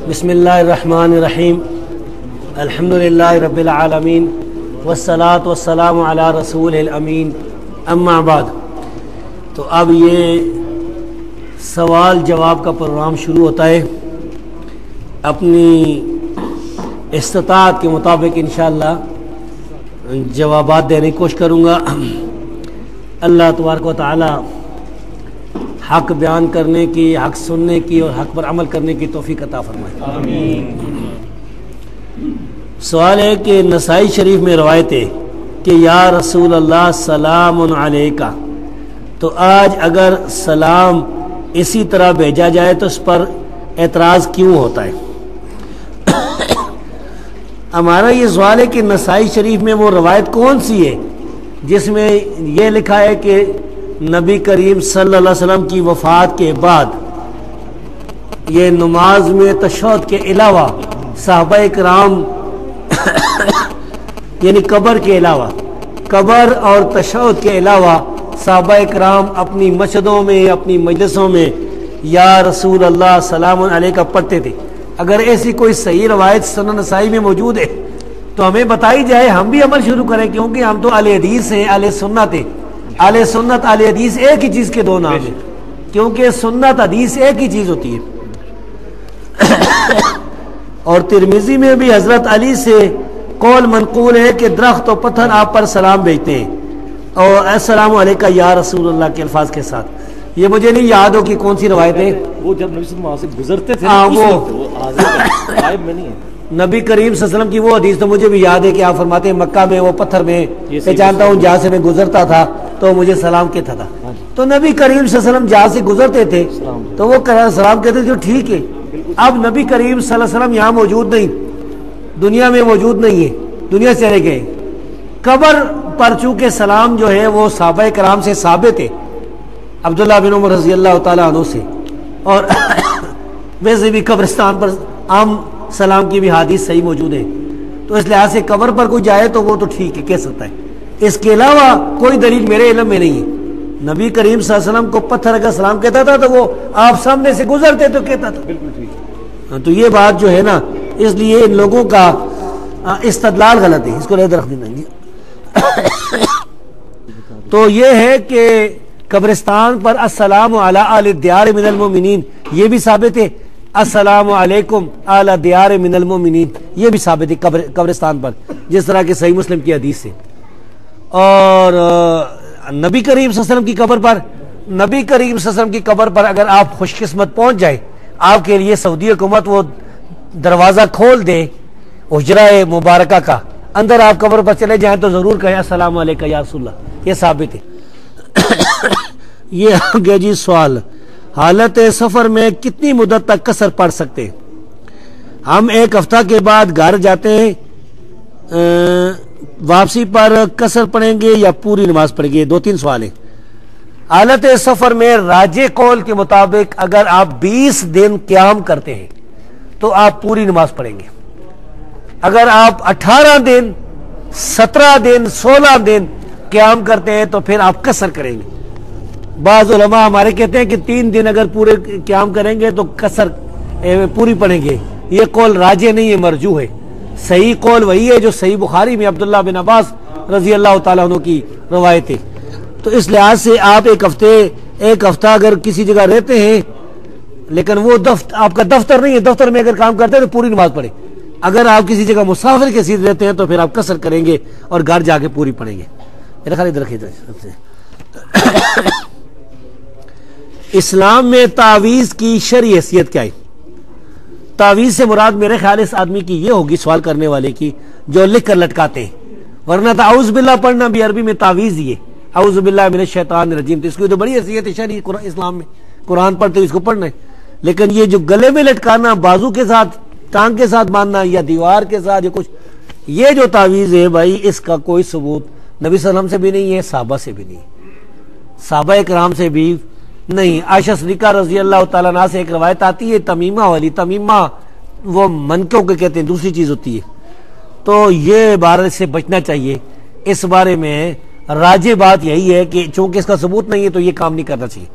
بسم اللہ الرحمن الرحیم الحمدللہ رب العالمین والصلاة والسلام علی رسول الامین اما بعد۔ تو اب یہ سوال جواب کا پروگرام شروع ہوتا ہے۔ اپنی استطاعت کے مطابق انشاءاللہ جوابات دینے کی کوشش کروں گا۔ اللہ تبارک و تعالی حق بیان کرنے کی، حق سننے کی اور حق پر عمل کرنے کی توفیق عطا فرمائے۔ آمین۔ سوال ہے کہ نسائی شریف میں روایت ہے کہ یا رسول اللہ سلام علیکہ، تو آج اگر سلام اسی طرح بھیجا جائے تو اس پر اعتراض کیوں ہوتا ہے؟ ہمارا یہ سوال ہے کہ نسائی شریف میں وہ روایت کون سی ہے جس میں یہ لکھا ہے کہ نبی کریم صلی اللہ علیہ وسلم کی وفات کے بعد یہ نماز میں تشہد کے علاوہ صحابہ کرام یعنی قبر کے علاوہ، قبر اور تشہد کے علاوہ صحابہ کرام اپنی مسجدوں میں، اپنی مجلسوں میں یا رسول اللہ سلام علیکہ پڑھتے تھے؟ اگر ایسی کوئی صحیح روایت سنن نسائی میں موجود ہے تو ہمیں بتائی جائے، ہم بھی عمل شروع کریں، کیونکہ ہم تو اہل حدیث ہیں، اہل سنت ہیں۔ اہل سنت اہل حدیث ایک ہی چیز کے دو نام ہیں، کیونکہ سنت حدیث ایک ہی چیز ہوتی ہے۔ اور ترمذی میں بھی حضرت علی سے قول منقول ہے کہ درخت و پتھر آپ پر سلام بھیجتے ہیں اور السلام علیکہ یا رسول اللہ کے الفاظ کے ساتھ۔ یہ مجھے نہیں یاد ہو کہ کون سی روایت ہے۔ وہ جب نبی صلی اللہ علیہ وسلم سے گزرتے تھے غائب میں نہیں ہے۔ نبی کریم صلی اللہ علیہ وسلم کی وہ حدیث تو مجھے بھی یاد ہے کہ آپ فرماتے ہیں مکہ میں وہ پتھر میں پہچانتا ہوں جہاں سے میں گزرتا تھا تو مجھے سلام کہتا تھا۔ تو نبی کریم صلی اللہ علیہ وسلم جہاں سے گزرتے تھے تو وہ سلام کہتے تھے، جو ٹھیک ہے۔ اب نبی کریم صلی اللہ علیہ وسلم یہاں موجود نہیں، دنیا میں موجود نہیں ہے، دنیا سے چلے گئے۔ قبر پر چونکہ سلام جو ہے وہ صحابہ کرام سے ثابت ہے، عبداللہ بن عمر رضی اللہ تعالیٰ عنہ سے، اور ویسے بھی قبرستان پر عام سلام کی بھی حدیث صحیح موجود ہے، تو اس لحاظ سے قبر پر کوئی جائے تو وہ تو ٹھیک ہے، کہہ سکتا ہے۔ اس کے علاوہ کوئی دلیل میرے علم میں نہیں ہے۔ نبی کریم صلی اللہ علیہ وسلم کو پتھر اگر سلام کہتا تھا تو وہ آپ سامنے سے گزرتے تو کہتا تھا۔ بالکل ٹھیک۔ تو یہ بات جو ہے نا، اس لیے ان لوگوں کا استدلال غلط ہے، اس کو رد رکھ دینا۔ تو یہ ہے کہ قبرستان پر السلام علی اہل الدیار من المؤمنین یہ بھی ثابت ہے، السلام علیکم اہل الدیار من المؤمنین یہ بھی ثابت ہے قبرستان پر، جس طرح کہ صحیح مسلم کی حدیث سے۔ اور نبی کریم صلی اللہ علیہ وسلم کی قبر پر، نبی کریم صلی اللہ علیہ وسلم کی قبر پر اگر آپ خوش قسمت پہنچ جائے، آپ کے لیے سعودی حکومت وہ دروازہ کھول دے حجرہ مبارکہ کا، اندر آپ قبر پر چلے جائیں تو ضرور کہیں السلام علیکم یا رسول اللہ، یہ ثابت ہے۔ یہ آگے جی سوال، حالت سفر میں کتنی مدت تک قصر پڑھ سکتے ہیں؟ ہم ایک ہفتہ کے بعد گھر جاتے ہیں، واپسی پر قصر پڑھیں گے یا پوری نماز پڑھیں گے؟ دو تین سوال ہیں۔ حالت سفر میں راجح قول کے مطابق اگر آپ 20 دن قیام کرتے ہیں تو آپ پوری نماز پڑھیں گے۔ اگر آپ 18 دن، 17 دن، 16 دن قیام کرتے ہیں تو پھر آپ قصر کریں گے۔ بعض علماء ہمارے کہتے ہیں کہ 3 دن اگر پورے قیام کریں گے تو قصر پوری پڑھیں گے۔ یہ قول راجح نہیں ہے، مرجوح ہے۔ صحیح قول وہی ہے جو صحیح بخاری میں عبداللہ بن عباس رضی اللہ تعالیٰ عنہ کی روایت ہے۔ تو اس لحاظ سے آپ ایک ہفتہ اگر کسی جگہ رہتے ہیں، لیکن وہ آپ کا دفتر نہیں ہے، دفتر میں اگر کام کرتے ہیں تو پوری نماز پڑھیں۔ اگر آپ کسی جگہ مسافر کے ساتھ رہتے ہیں تو پھر آپ قصر کریں گے اور گھر جا کے پوری پڑھیں گے۔ میرا خیال ادھر رکھیے۔ اسلام میں تعویذ کی شرعی حیثیت کیا ہے؟ تعویذ سے مراد میرے خیال اس آدمی کی یہ ہوگی، سوال کرنے والے کی، جو لکھ کر لٹکاتے ہیں، ورنہ تو اعوذ باللہ پڑھنا بھی عربی میں تعویذ ہی ہے، اعوذ باللہ من الشیطان الرجیم، تو اس کی تو بڑی حیثیت ہے شرعی اسلام میں، قرآن پڑھتے اس کو پڑھنا ہے۔ لیکن یہ جو گلے میں لٹکانا، بازو کے ساتھ، ٹانگ کے ساتھ باندھنا یا دیوار کے ساتھ یا کچھ، یہ جو تعویذ ہے بھائی، اس کا کوئی ثبوت نبی صلی اللہ علیہ وسلم سے بھی نہیں ہے، صحابہ سے بھی نہیں ہے، صحابہ کرام سے بھی نہیں۔ عائشہ صدیقہ رضی اللہ تعالیٰ عنہ سے ایک روایت آتی ہے تمیمہ والی، تمیمہ وہ منکوں کے کہتے ہیں، دوسری چیز ہوتی ہے، تو یہ بارے سے بچنا چاہیے۔ اس بارے میں راجح بات یہی ہے کہ چونکہ اس کا ثبوت نہیں ہے تو یہ کام نہیں کرنا چاہیے۔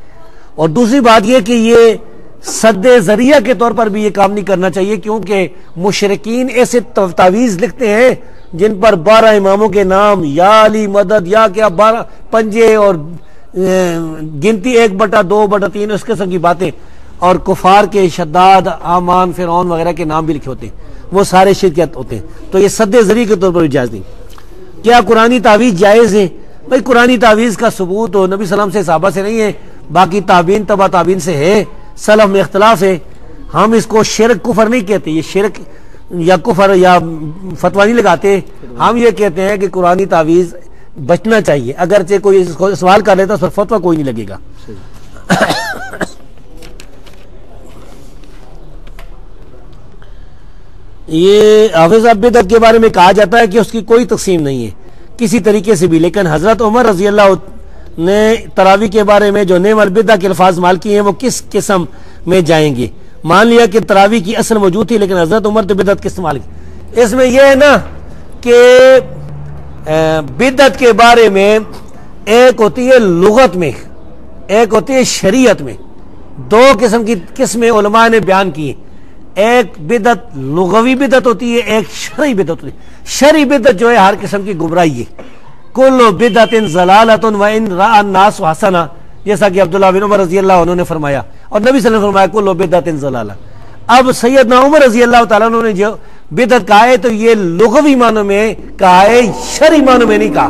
اور دوسری بات یہ کہ یہ سد ذریعہ کے طور پر بھی یہ کام نہیں کرنا چاہیے، کیونکہ مشرکین ایسے تعویذ لکھتے ہیں جن پر 12 اماموں کے نام، یا علی مدد، یا کیا 12 پنجے اور گنتی 1/2/3 اس قسم کی باتیں، اور کفار کے شداد، حامان، فرعون وغیرہ کے نام بھی لکھے ہوتے ہیں، وہ سارے شرکت ہوتے ہیں. تو یہ سد ذریعہ کے طور پر بھی جائز نہیں. کیا قرآنی تعویذ جائز ہے؟ بھائی قرآنی تعویذ کا ثبوت ہو نبی سلام سے، صحابہ سے نہیں ہے، باقی تابعین تبع تابعین سے ہے، سلف میں اختلاف ہے. ہم اس کو شرک کفر نہیں کہتے، یہ شرک یا کفر یا فتویٰ نہیں لگاتے. ہم یہ کہتے ہیں کہ قرآنی تعویذ بچنا چاہیے، اگرچہ کوئی اس کو سوال کر لیتا اس پر فتویٰ کوئی نہیں لگے گا. یہ حافظ بدعت کے بارے میں کہا جاتا ہے کہ اس کی کوئی تقسیم نہیں ہے کسی طریقے سے بھی، لیکن حضرت عمر رضی اللہ نے تراویح کے بارے میں جو نعم البدع کے الفاظ مال کیے ہیں وہ کس قسم میں جائیں گے؟ مان لیا کہ تراویح کی اصل موجود تھی لیکن حضرت عمر تو بدعت کے استعمال کی. اس میں یہ ہے نا کہ بدعت کے بارے میں ایک ہوتی ہے لغت میں، ایک ہوتی ہے شریعت میں. 2 قسم کی قسمیں علماء نے بیان کی ہیں. ایک بدعت لغوی بدعت ہوتی ہے، ایک شرعی بدعت ہوتی ہے. شرعی بدعت جو ہے ہر قسم کی گمراہی ہے. کل بدعت ضلالۃ وان رأى الناس حسنہ، جیسا کہ عبداللہ بن عمر رضی اللہ عنہ نے فرمایا، اور نبی صلی اللہ علیہ وسلم نے فرمایا کل بدعت ضلالہ. اب سیدنا عمر رضی اللہ تعالیٰ عنہ نے جو بدعت کہا ہے تو یہ لغوی معنی میں کہا ہے، شرعی معنی میں نہیں کہا،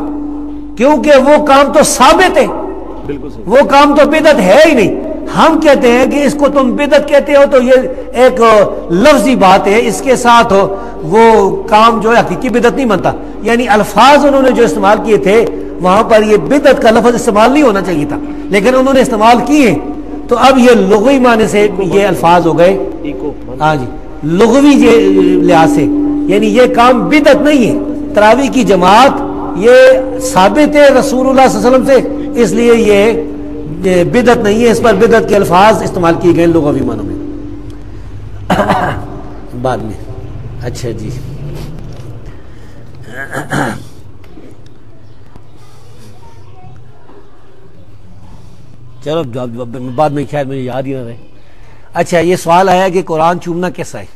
کیونکہ وہ کام تو ثابت ہے، وہ کام تو بدعت ہے ہی نہیں. ہم کہتے ہیں کہ اس کو تم بدعت کہتے ہو تو یہ ایک لفظی بات ہے، اس کے ساتھ وہ کام جو ہے حقیقی بدعت نہیں بنتا. یعنی الفاظ انہوں نے جو استعمال کیے تھے وہاں پر یہ بدعت کا لفظ استعمال نہیں ہونا چاہیے تھا، لیکن انہوں نے استعمال کیے، تو اب یہ لغوی معنی سے یہ الفاظ ہو گئے. ہاں جی، لغوی لحاظ سے یعنی یہ کام بدعت نہیں ہے. تراویح کی جماعت یہ ثابت ہے رسول اللہ صلی اللہ علیہ وسلم سے، اس لیے یہ بدعت نہیں ہے. اس پر بدعت کے الفاظ استعمال کیے گئے لغوی معنوں میں بعد میں. اچھا جی، چلو بعد میں شاید مجھے یاد ہی نہ رہے. اچھا، یہ سوال آیا کہ قرآن چومنا کیسا ہے؟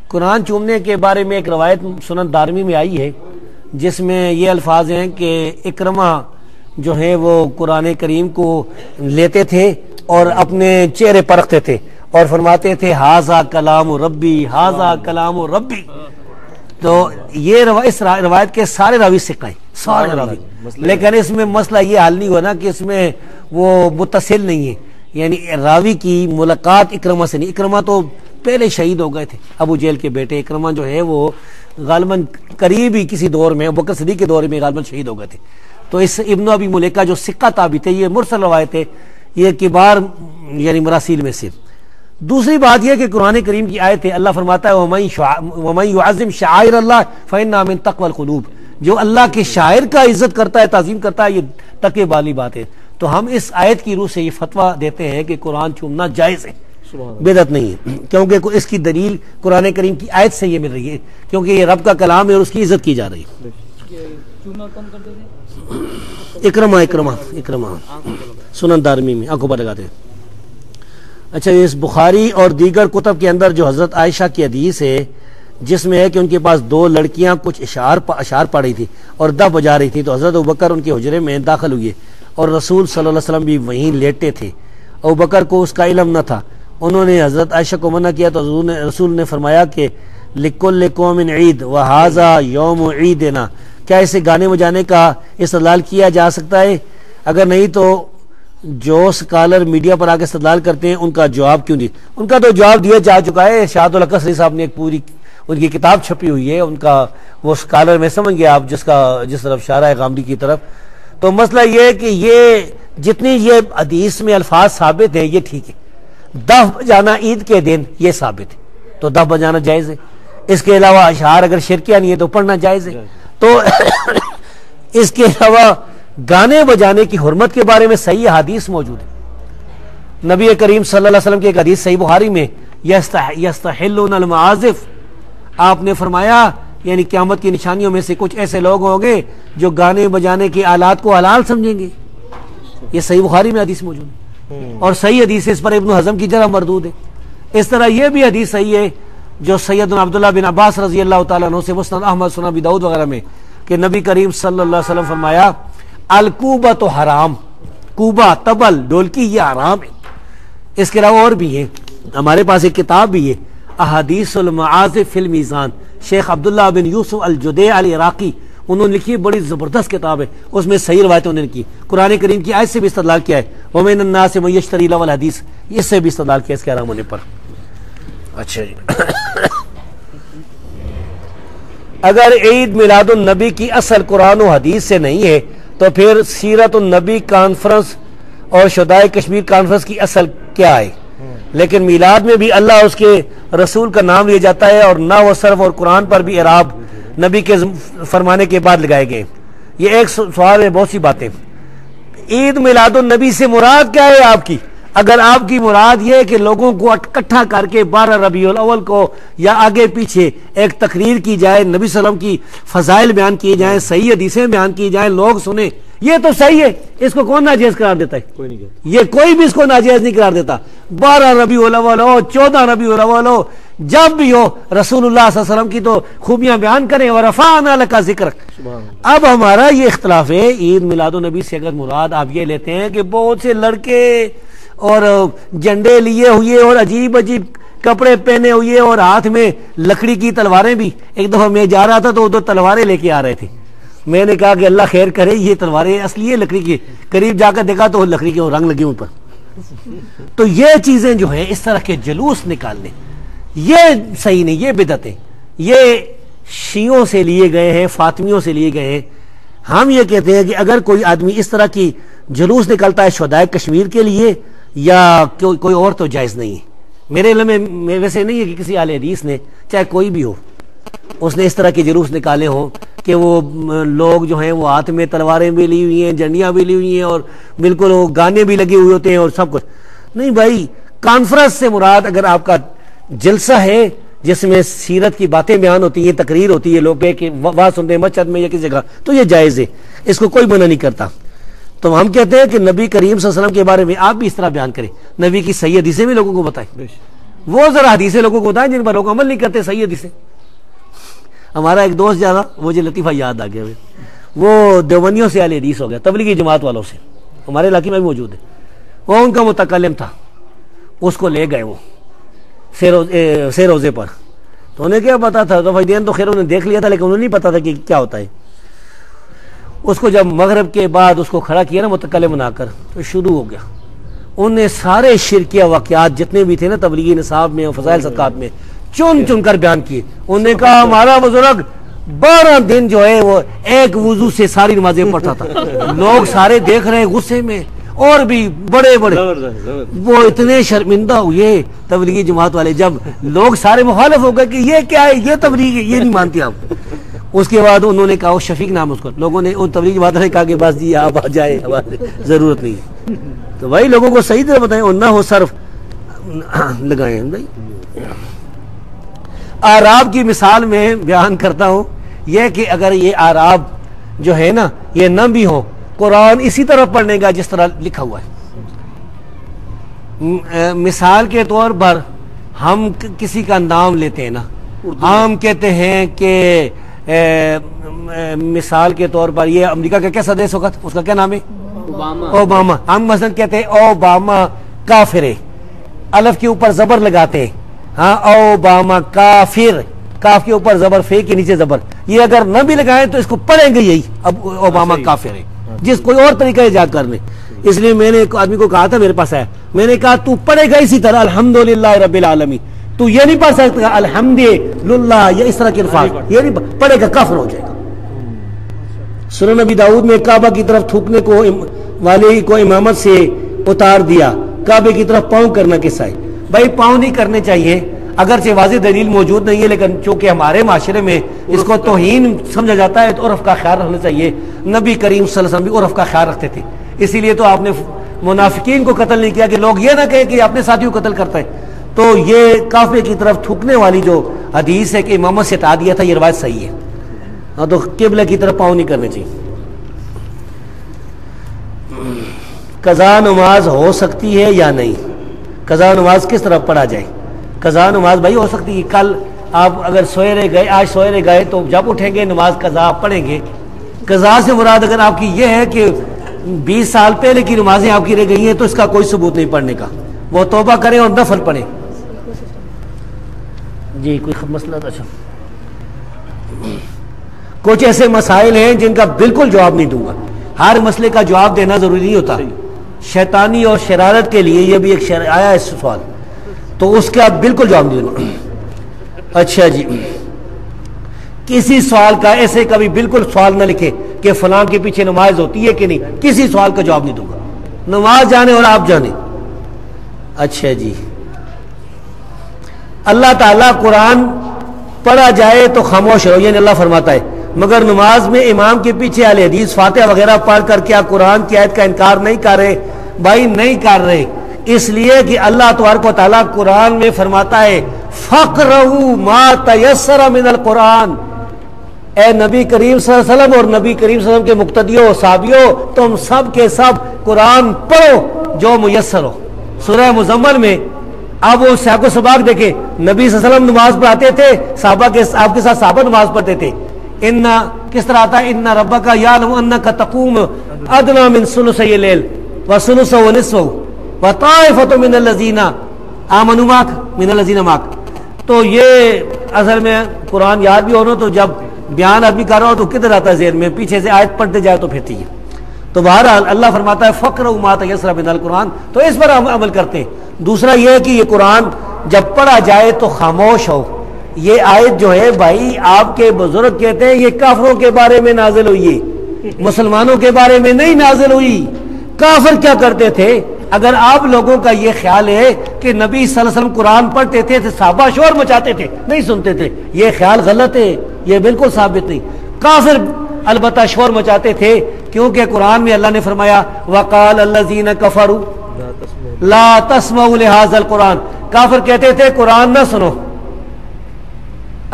قرآن چومنے کے بارے میں ایک روایت سنن دارمی میں آئی ہے جس میں یہ الفاظ ہیں کہ اکرمہ جو ہے وہ قرآن کریم کو لیتے تھے اور اپنے چہرے پر رکھتے تھے اور فرماتے تھے ہاذا کلام ربی، ہاذا کلام ربی. تو یہ اس روایت کے سارے راوی ثقہ ہیں، سارے راوی، لیکن اس میں مسئلہ یہ حل نہیں ہوا نا کہ اس میں وہ متصل نہیں ہے، یعنی راوی کی ملاقات اکرمہ سے نہیں. اکرمہ تو پہلے شہید ہو گئے تھے، ابو جہل کے بیٹے. اکرمہ جو ہے وہ غالباً قریب ہی کسی دور میں ابوبکر صدیق کے دور میں غالباً شہید ہو گئے تھے. تو اس ابن ابی ملیکہ جو ثقہ تابعی تھے، یہ مرسل روایت ہے، یہ کبار یعنی مراسیل میں سے. دوسری بات یہ کہ قرآن کریم کی آیت ہے، اللہ فرماتا ہے وَمَن يُعَظِّمْ شَعَائِرَ اللَّهِ فَإِنَّهَا مِن تَقْوَى الْقُلُوبِ، جو اللہ کے شاعر کا عزت کرتا ہے، تعظیم کرتا ہے، یہ تقوی والی بات ہے. تو ہم اس آیت کی روح سے یہ فتویٰ دیتے ہیں کہ قرآن چومنا جائز ہے، بدعت نہیں ہے، کیونکہ اس کی دلیل قرآن کریم کی آیت سے یہ مل رہی ہے، کیونکہ یہ رب کا کلام ہے اور اس کی عزت کی جا رہی ہے. اکرمہ سنن دارمی میں آنکھوں پر لگاتے ہیں. اچھا، اس بخاری اور دیگر کتب کے اندر جو حضرت عائشہ کی حدیث ہے جس میں ہے کہ ان کے پاس 2 لڑکیاں کچھ اشعار پڑھ رہی تھی اور دف بجا رہی تھی، تو حضرت ابوبکر ان کے حجرے میں داخل ہوئے اور رسول صلی اللہ علیہ وسلم بھی وہیں لیٹے تھے. ابوبکر کو اس کا علم نہ تھا، انہوں نے حضرت عائشہ کو منع کیا تو رسول نے فرمایا کہ لِكُلِّ قَوْمٍ عید وَهَذَا يَوْمُ عِيدِنَا، کیا اسے گانے بجانے کا استدلال کیا جا سکتا ہے؟ اگر نہیں تو جو سکالر میڈیا پر آ کے استدلال کرتے ہیں ان کا جواب کیوں دی؟ ان کا تو جواب دیا جا چکا ہے. شاہد الحق قصری صاحب نے ایک پوری ان کی کتاب چھپی ہوئی ہے، ان کا وہ سکالر میں سمجھ گیا آپ جس طرف اشارہ ہے غامدی کی طرف. تو مسئلہ یہ ہے کہ یہ جتنی یہ حدیث میں الفاظ ثابت ہیں یہ ٹھیک ہے. دف بجانا عید کے دن یہ ثابت ہے تو دف بجانا جائز ہے. اس کے علاوہ اشعار اگر شرکیہ نہیں ہے تو پڑھنا جائز ہے. تو اس کے علاوہ گانے بجانے کی حرمت کے بارے میں صحیح حدیث موجود ہے. نبی کریم صلی اللہ علیہ وسلم کی ایک حدیث صحیح بخاری میں یستحلون المعازف، آپ نے فرمایا یعنی قیامت کی نشانیوں میں سے کچھ ایسے لوگ ہوں گے جو گانے بجانے کے آلات کو حلال سمجھیں گے. یہ صحیح بخاری میں حدیث موجود ہے اور صحیح حدیث اس پر ابن حزم کی جرح مردود ہے. اس طرح یہ بھی حدیث صحیح ہے جو سیدنا عبداللہ بن عباس رضی اللہ تعالیٰ عنہ سے مسند احمد سنن ابی داؤد وغیرہ میں کہ نبی کریم صلی اللہ علیہ وسلم فرمایا الکوبہ تو حرام، کوبہ طبل ڈولکی یہ حرام ہے۔ اس کے علاوہ اور بھی ہے، ہمارے پاس ایک کتاب بھی ہے احادیث المعازف فی المیزان، شیخ عبداللہ بن یوسف الجدی العراقی، انہوں نے لکھی، بڑی زبردست کتاب ہے، اس میں صحیح روایتیں انہوں نے کی، قرآن کریم کی آیت سے بھی استدلال کیا ہے وَمِنَ النَّاسِ مَن يَشْتَرِي لَهْوَ الْحَدِيثِ، اس سے بھی استدلال کیا اس کے حرام ہونے پر۔ اچھا جی اگر عید میلاد النبی کی اصل قرآن و حدیث سے نہیں ہے تو پھر سیرت النبی کانفرنس اور شہدائے کشمیر کانفرنس کی اصل کیا ہے؟ لیکن میلاد میں بھی اللہ اور اس کے رسول کا نام لیا جاتا ہے اور نحو و صرف اور قرآن پر بھی اعراب نبی کے فرمانے کے بعد لگائے گئے۔ یہ ایک سوال ہے، بہت سی باتیں۔ عید میلاد النبی سے مراد کیا ہے آپ کی؟ اگر آپ کی مراد یہ ہے کہ لوگوں کو اکٹھا کر کے 12 ربیع الاول کو یا آگے پیچھے ایک تقریر کی جائے، نبی صلی اللہ علیہ وسلم کی فضائل بیان کیے جائیں، صحیح حدیثیں بیان کی جائیں، لوگ سنیں، یہ تو صحیح ہے، اس کو کون ناجائز قرار دیتا ہے؟ کوئی نہیں کہتا، یہ کوئی بھی اس کو ناجائز نہیں قرار دیتا۔ 12 ربیع الاول ہو، 14 ربیع الاول ہو، جب بھی ہو رسول اللہ صلی اللہ علیہ وسلم کی تو خوبیاں بیان کریں، ورفعنا لک ذکرک۔ اب ہمارا یہ اختلاف ہے، عید میلاد النبی سے اگر مراد آپ یہ لیتے ہیں کہ بہت سے لڑکے اور جھنڈے لیے ہوئے اور عجیب عجیب کپڑے پہنے ہوئے اور ہاتھ میں لکڑی کی تلواریں بھی، ایک دفعہ میں جا رہا تھا تو 2 تلواریں لے کے آ رہے تھے، میں نے کہا کہ اللہ خیر کرے، یہ تلواریں اصلی ہے لکڑی کی، قریب جا کر دیکھا تو لکڑی کے رنگ لگے اوپر۔ تو یہ چیزیں جو ہیں اس طرح کے جلوس نکالنے یہ صحیح نہیں، یہ بدعت ہے، یہ شیعوں سے لیے گئے ہیں، فاطمیوں سے لیے گئے ہیں۔ ہم یہ کہتے ہیں کہ اگر کوئی آدمی اس طرح کی جلوس نکلتا ہے شہدائے کشمیر کے لیے یا کوئی اور تو جائز نہیں ہے۔ میرے علم میں ویسے نہیں ہے کہ کسی اہل حدیث نے، چاہے کوئی بھی ہو، اس نے اس طرح کے جلوس نکالے ہوں کہ وہ لوگ جو ہیں وہ ہاتھ میں تلواریں بھی لی ہوئی ہیں، جھنڈیاں بھی لی ہوئی ہیں اور بالکل وہ گانے بھی لگے ہوئے ہوتے ہیں اور سب کچھ نہیں۔ بھائی کانفرنس سے مراد اگر آپ کا جلسہ ہے جس میں سیرت کی باتیں بیان ہوتی ہیں، تقریر ہوتی ہے، لوگ کہ وہاں سنتے ہیں مسجد میں یا کسی جگہ، تو یہ جائز ہے، اس کو کوئی منع نہیں کرتا۔ تو ہم کہتے ہیں کہ نبی کریم صلی اللہ علیہ وسلم کے بارے میں آپ بھی اس طرح بیان کریں، نبی کی صحیح حدیثیں بھی لوگوں کو بتائیں، وہ ذرا حدیثیں لوگوں کو بتائیں جن پر لوگ عمل نہیں کرتے، صحیح حدیثیں۔ ہمارا ایک دوست جا رہا، مجھے لطیفہ یاد آ گیا، وہ دیوبندیوں سے اہل حدیث ہو گیا، تبلیغی جماعت والوں سے، ہمارے علاقے میں بھی موجود ہے، وہ ان کا متکلم تھا، اس کو لے گئے وہ سے روزے پر، تو انہیں کیا پتا تھا، تو فیدین تو خیر انہیں دیکھ لیا تھا لیکن انہیں نہیں پتا تھا کہ کیا ہوتا ہے۔ اس کو جب مغرب کے بعد اس کو کھڑا کیا نا متکلم بنا کر، تو شروع ہو گیا، انہیں سارے شرکیہ واقعات جتنے بھی تھے نا تبلیغی نصاب میں اور فضائل صدقات میں چن چن کر بیان کیے۔ انہوں نے کہا ہمارا بزرگ 12 دن جو ہے وہ ایک وضو سے ساری نمازیں پڑھتا تھا، لوگ سارے دیکھ رہے ہیں غصے میں، اور بھی بڑے بڑے وہ اتنے شرمندہ ہوئے تبلیغی جماعت والے، جب لوگ سارے مخالف ہو گئے کہ یہ کیا ہے، یہ تبلیغ ہے، یہ نہیں مانتے آپ۔ اس کے بعد انہوں نے کہا، وہ شفیق نام اس کو، لوگوں نے ان تبلیغی جماعت نے کہا کہ بس جی آپ آ جائیں، ضرورت نہیں ہے۔ تو بھائی لوگوں کو صحیح طرح بتائیں اور نہ ہو صرف لگائیں۔ بھائی اعراب کی مثال میں بیان کرتا ہوں یہ کہ اگر یہ اعراب جو ہے نا یہ نہ بھی ہو، قرآن اسی طرح پڑھنے کا جس طرح لکھا ہوا ہے۔ مثال کے طور پر ہم کسی کا نام لیتے ہیں نا، ہم کہتے ہیں کہ مثال کے طور پر یہ امریکہ کا کیا صدر اس وقت، اس کا کیا نام ہے، اوباما۔ ہم مثلا کہتے ہیں اوباما کافر ہے، الف کے اوپر زبر لگاتے ہیں، ہاں اوباما کافر، کاف کے اوپر زبر، فے کے نیچے زبر، یہ اگر نہ بھی لگائیں تو اس کو پڑھیں گے یہی، اب اوباما کافر ہے، جس کوئی اور طریقہ ایجاد کر لیں۔ اس لیے میں نے ایک آدمی کو کہا تھا، میرے پاس آیا، میں نے کہا تو پڑھے گا اسی طرح الحمدللہ رب العالمین، تو یہ نہیں پڑھ سکتا الحمدللہ یا اس طرح کے الفاظ، یہ نہیں پڑھے گا، کافر ہو جائے گا۔ سنن نبی داؤد میں کعبہ کی طرف تھوکنے کو والے کو امامت سے اتار دیا، کعبے کی طرف پاؤں کرنا کیسا ہے؟ بھائی پاؤں نہیں کرنے چاہیے، اگرچہ واضح دلیل موجود نہیں ہے، لیکن چونکہ ہمارے معاشرے میں اس کو توہین سمجھا جاتا ہے تو عرف کا خیال رکھنا چاہیے۔ نبی کریم صلی اللہ علیہ وسلم بھی عرف کا خیال رکھتے تھے، اسی لیے تو آپ نے منافقین کو قتل نہیں کیا کہ لوگ یہ نہ کہیں کہ اپنے ساتھیوں کو قتل کرتا ہے۔ تو یہ کعبے کی طرف تھوکنے والی جو حدیث ہے کہ امامت سے ہٹا دیا تھا، یہ روایت صحیح ہے، ہاں تو قبلہ کی طرف پاؤں نہیں کرنے چاہیے۔ قضا نماز ہو سکتی ہے یا نہیں؟ قضا نماز کس طرح پڑھا جائے؟ قضا نماز بھائی ہو سکتی ہے، کل آپ اگر سوئے رہ گئے، آج سوئے رہ گئے، تو جب اٹھیں گے نماز قضا پڑھیں گے۔ قضا سے مراد اگر آپ کی یہ ہے کہ 20 سال پہلے کی نمازیں آپ کی رہ گئی ہیں تو اس کا کوئی ثبوت نہیں پڑھنے کا، وہ توبہ کریں اور نفل پڑھیں۔ جی کوئی مسئلہ تھا؟ اچھا، کچھ ایسے مسائل ہیں جن کا بالکل جواب نہیں دوں گا، ہر مسئلے کا جواب دینا ضروری نہیں ہوتا، شیطانی اور شرارت کے لیے یہ بھی ایک آیا ہے سوال، تو اس کا بالکل جواب نہیں دوں گا۔ اچھا جی، کسی سوال کا ایسے کبھی بالکل سوال نہ لکھے کہ فلاں کے پیچھے نماز ہوتی ہے کہ نہیں، کسی سوال کا جواب نہیں دوں گا، نماز جانے اور آپ جانے۔ اچھا جی، اللہ تعالیٰ قرآن پڑھا جائے تو خاموش رہو، یعنی اللہ فرماتا ہے، مگر نماز میں امام کے پیچھے اہل حدیث فاتحہ وغیرہ پڑھ کر کیا قرآن کی آیت کا انکار نہیں کر رہے؟ بھائی نہیں کر رہے، اس لیے کہ اللہ تبارک و تعالیٰ قرآن میں فرماتا ہے فَقْرَؤُوا مَا تَيَسَّرَ مِنَ الْقُرْآنِ، اے نبی کریم صلی اللہ علیہ وسلم اور نبی کریم صلی اللہ علیہ وسلم کے مقتدیوں صحابیوں، تم سب کے سب قرآن پڑھو جو میسر ہو۔ سورہ مزمل میں اب وہ سیاق و سباق دیکھیں، نبی صلی اللہ علیہ وسلم نماز پڑھاتے تھے، صحابہ کے آپ کے ساتھ صحابہ نماز پڑھتے تھے۔ ان کس طرح آتا ہے، ان ربک یعلم انک تقوم ادنی من ثلثی اللیل وثلثہ ونصفہ وطائفۃ من الذین آمنوا معک من الذین معک۔ تو یہ اصل میں قرآن یاد بھی ہونا، تو جب بیان آدمی کر رہا ہو تو کدھر آتا ہے ذہن میں، پیچھے سے آیت پڑھتے جائے تو پھرتی ہے۔ تو بہرحال اللہ فرماتا ہے فَقْرَؤْا مَا تَيَسَّرَ مِنَ الْقُرْآنِ، تو اس پر ہم عمل کرتے ہیں۔ دوسرا یہ ہے کہ یہ قرآن جب پڑھا جائے تو خاموش ہو۔ یہ آیت جو ہے بھائی آپ کے بزرگ کہتے ہیں یہ کافروں کے بارے میں نازل ہوئی ہے، مسلمانوں کے بارے میں نہیں نازل ہوئی۔ کافر کیا کرتے تھے؟ اگر آپ لوگوں کا یہ خیال ہے کہ نبی صلی اللہ علیہ وسلم قرآن پڑھتے تھے تو صحابہ شور مچاتے تھے، نہیں سنتے تھے، یہ خیال غلط ہے، یہ بالکل ثابت نہیں۔ کافر البتہ شور مچاتے تھے، کیونکہ قرآن میں اللہ نے فرمایا وَقَالَ الَّذِينَ كَفَرُوا لَا تَسْمَعُوا لِهَذَا الْقُرْآنِ، کافر کہتے تھے قرآن نہ سنو۔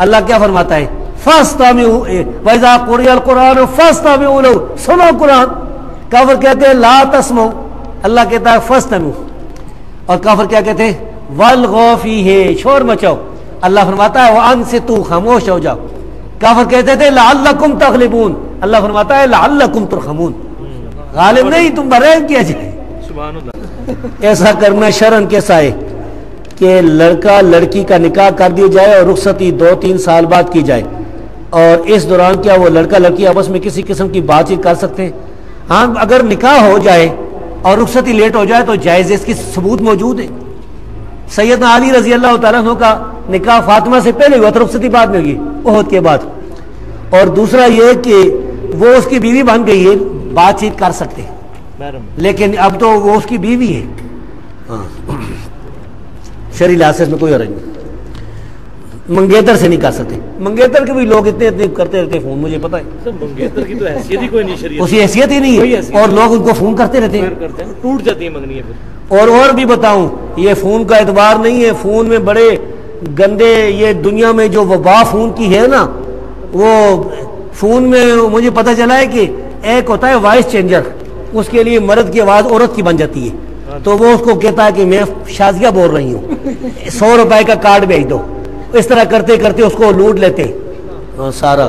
اللہ کیا فرماتا ہے فَاسْتَمِعُوا وَإِذَا قُرِئَ الْقُرْآنُ فَاسْتَمِعُوا لَهُ، سنو قرآن۔ کافر کہتے ہیں لا تسمعوا، اللہ کہتا ہے فَاسْتَمِعُوا، اور کافر کیا کہتے ہیں وَالْغَوْا فِيهِ، شور مچاؤ۔ اللہ فرماتا ہے وَأَنصِتُوا، خاموش ہو جاؤ۔ کافر کہتے تھے لعلکم تغلبون، اللہ فرماتا ہے لعلکم ترحمون، غالب نہیں تم پر رحم کیا جائے۔ سبحان اللہ۔ ایسا کرنا شرعاً کیسا ہے کہ لڑکا لڑکی کا نکاح کر دیا جائے اور رخصتی 2-3 سال بعد کی جائے، اور اس دوران کیا وہ لڑکا لڑکی آپس میں کسی قسم کی بات چیت کر سکتے ہیں؟ ہاں، اگر نکاح ہو جائے اور رخصتی لیٹ ہو جائے تو جائز، اس کی ثبوت موجود ہے۔ سیدنا علی رضی اللہ تعالیٰ عنہ کا نکاح فاطمہ سے پہلے ہوا تھا، رخصتی بعد میں ہوئی احد کے بعد۔ اور دوسرا یہ کہ وہ اس کی بیوی بن گئی ہے، بات چیت کر سکتے ہیں، لیکن اب تو وہ اس کی بیوی ہے، شرعی لحاظ میں کوئی حرج نہیں۔ منگیتر سے نہیں کر سکتے، منگیتر کے بھی لوگ اتنے کرتے رہتے فون، مجھے پتا ہے منگیتر کی تو حیثیت ہی کوئی نہیں، شریعت اس کی حیثیت ہی نہیں ہے، اور لوگ ان کو فون کرتے رہتے ہیں، ٹوٹ جاتی ہے منگنی پھر۔ اور بھی بتاؤں، یہ فون کا اعتبار نہیں ہے، فون میں بڑے گندے، یہ دنیا میں جو وبا فون کی ہے نا، وہ فون میں مجھے پتہ چلا ہے کہ ایک ہوتا ہے وائس چینجر، اس کے لیے مرد کی آواز عورت کی بن جاتی ہے، تو وہ اس کو کہتا ہے کہ میں شازیہ بول رہی ہوں، 100 روپے کا کارڈ بھیج دو۔ اس طرح کرتے کرتے اس کو لوٹ لیتے سارا۔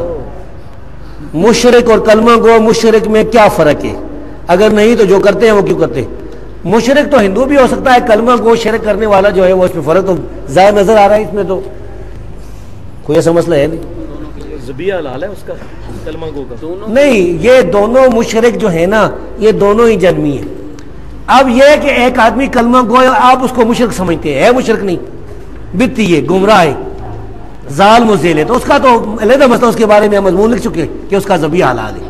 مشرک اور کلمہ گو مشرک میں کیا فرق ہے؟ اگر نہیں تو جو کرتے ہیں وہ کیوں کرتے ہیں؟ مشرک تو ہندو بھی ہو سکتا ہے، کلمہ گو شرک کرنے والا جو ہے وہ اس میں فرق تو ظاہر نظر آ رہا ہے، اس میں تو کوئی ایسا مسئلہ ہے نہیں۔ ذبیحہ حلال ہے اس کا، کلمہ گو کا نہیں، یہ دونوں مشرک جو ہے نا، یہ دونوں ہی جرمی ہیں۔ اب یہ کہ ایک آدمی کلمہ گو ہے، آپ اس کو مشرک سمجھتے ہیں، ہے مشرک نہیں، بدتی ہے، گمراہ ہے، ظالم و ذیل ہے، تو اس کا تو علیحدہ مسئلہ، اس کے بارے میں ہم مضمون لکھ چکے کہ اس کا ذبیحہ حلال ہے۔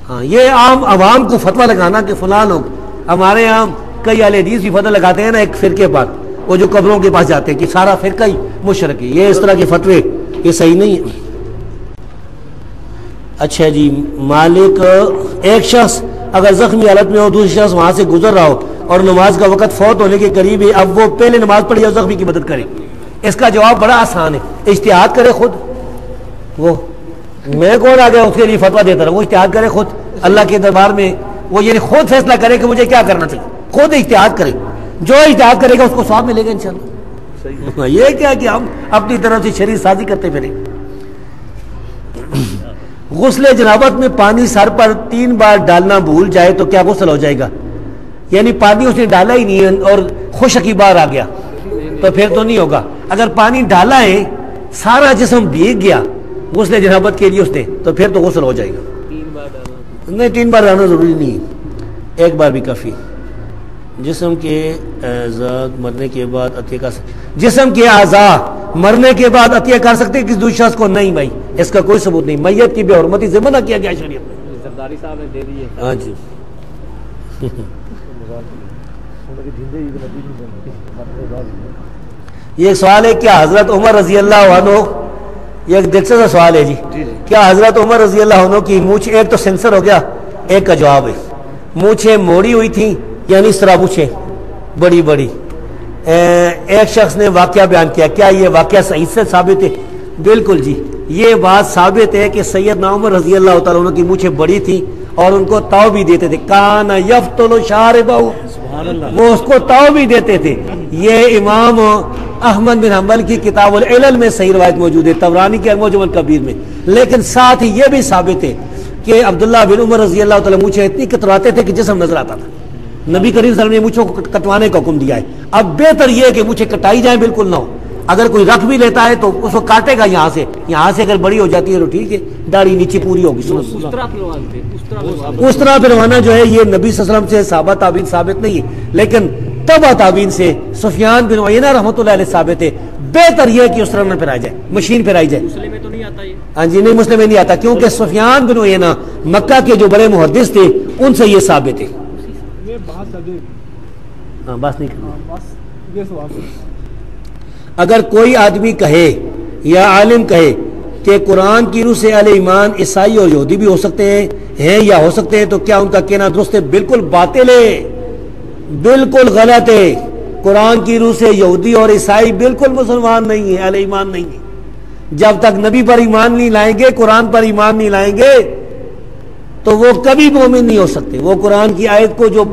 ہاں، یہ عام عوام کو فتویٰ لگانا کہ فلاں لوگ، ہمارے یہاں کئی اہل حدیث بھی فتویٰ لگاتے ہیں نا ایک فرقے پر، وہ جو قبروں کے پاس جاتے ہیں کہ سارا فرقہ ہی مشرک ہے، یہ اس طرح کے فتوے یہ صحیح نہیں ہے۔ اچھا جی، مالک ایک شخص اگر زخمی حالت میں ہو، دوسری شخص وہاں سے گزر رہا ہو اور نماز کا وقت فوت ہونے کے قریب ہے، اب وہ پہلے نماز پڑھی اور زخمی کی مدد کرے، اس کا جواب بڑا آسان ہے، اجتہاد کرے خود۔ وہ میں کون آ گیا اس کے لیے فتویٰ دیتا رہا، وہ اجتہاد کرے خود اللہ کے دربار میں، وہ یعنی خود فیصلہ کرے کہ مجھے کیا کرنا چاہیے، خود اجتہاد کرے، جو اجتہاد کرے گا اس کو ثواب ملے گا انشاءاللہ۔ یہ کیا کہ ہم اپنی طرف سے شرعی سازی کرتے پھریں. غسل جنابت میں پانی سر پر 3 بار ڈالنا بھول جائے تو کیا غسل ہو جائے گا؟ یعنی پانی اس نے ڈالا ہی نہیں ہے اور خشکی بار آ گیا تو پھر تو نہیں ہوگا. اگر پانی ڈالا ہے سارا جسم بھیگ گیا غسل جنابت کے لیے اس نے تو پھر تو غسل ہو جائے گا. 3 بار ڈالنا نہیں 3 بار ڈالنا ضروری نہیں ہے, 1 بار بھی کافی. جسم کے اعضاء مرنے کے بعد عطیہ کر سکتے, جسم کے اعضاء مرنے کے بعد عطیہ کر سکتے کسی دوسرے شخص کو؟ نہیں بھائی, اس کا کوئی ثبوت نہیں. میت کی بے حرمتی سے منع کیا گیا شریعت میں. زرداری صاحب نے دے دی ہے. ہاں جی. یہ سوال ہے کیا حضرت عمر رضی اللہ عنہ, یہ ایک دلچسپ سوال ہے جی, کیا حضرت عمر رضی اللہ عنہ کی مونچھ, ایک تو سینسر ہو گیا, ایک کا جواب ہے. مونچھیں موڑی ہوئی تھیں یعنی اس طرح مونچھیں بڑی بڑی. ایک شخص نے واقعہ بیان کیا, کیا یہ واقعہ صحیح سے ثابت ہے؟ بالکل جی, یہ بات ثابت ہے کہ سیدنا عمر رضی اللہ تعالیٰ عنہ کی مونچھیں بڑی تھی اور ان کو تاؤ بھی دیتے تھے. کان یفتل شاربہ, وہ اس کو تاؤ بھی دیتے تھے. یہ امام احمد بن حنبل کی کتاب العلل میں صحیح روایت موجود ہے, طبرانی کے المعجم الکبیر میں. لیکن ساتھ ہی یہ بھی ثابت ہے کہ عبداللہ بن عمر رضی اللہ تعالیٰ مونچھیں اتنی کتراتے تھے کہ جسم نظر آتا تھا. نبی کریم صلی اللہ علیہ وسلم نے مونچھوں کو کٹوانے کا حکم دیا ہے. اب بہتر یہ ہے کہ مونچھیں کٹائی جائیں بالکل نہ ہو. اگر کوئی رکھ بھی لیتا ہے تو اس کو کاٹے گا یہاں سے اگر بڑی ہو جاتی ہے تو ٹھیک ہے, داڑھی نیچے پوری ہوگی. اس طرح پھروانا جو ہے یہ نبی صلی اللہ علیہ وسلم سے صحابہ تابعین ثابت نہیں ہے, لیکن تبع تابعین سے سفیان بن عیینہ رحمۃ اللہ علیہ ثابت ہے. بہتر یہ ہے کہ اس طرح نہ پھرائی جائے, مشین پھرائی جائے. مسلم میں تو نہیں آتا یہ. ہاں جی, نہیں مسلم میں نہیں آتا, کیونکہ سفیان بن عیینہ مکہ کے جو بڑے محدث تھے ان سے یہ ثابت ہے. بس نہیں کرنا. اگر کوئی آدمی کہے یا عالم کہے کہ قرآن کی روح سے اہل ایمان عیسائی اور یہودی بھی ہو سکتے ہیں یا ہو سکتے ہیں تو کیا ان کا کہنا درست ہے؟ بالکل باطل ہے, بالکل غلط ہے. قرآن کی روح سے یہودی اور عیسائی بالکل مسلمان نہیں ہیں, اہل ایمان نہیں ہیں. جب تک نبی پر ایمان نہیں لائیں گے, قرآن پر ایمان نہیں لائیں گے تو وہ کبھی مومن نہیں ہو سکتے. وہ قرآن کی آیت کو جو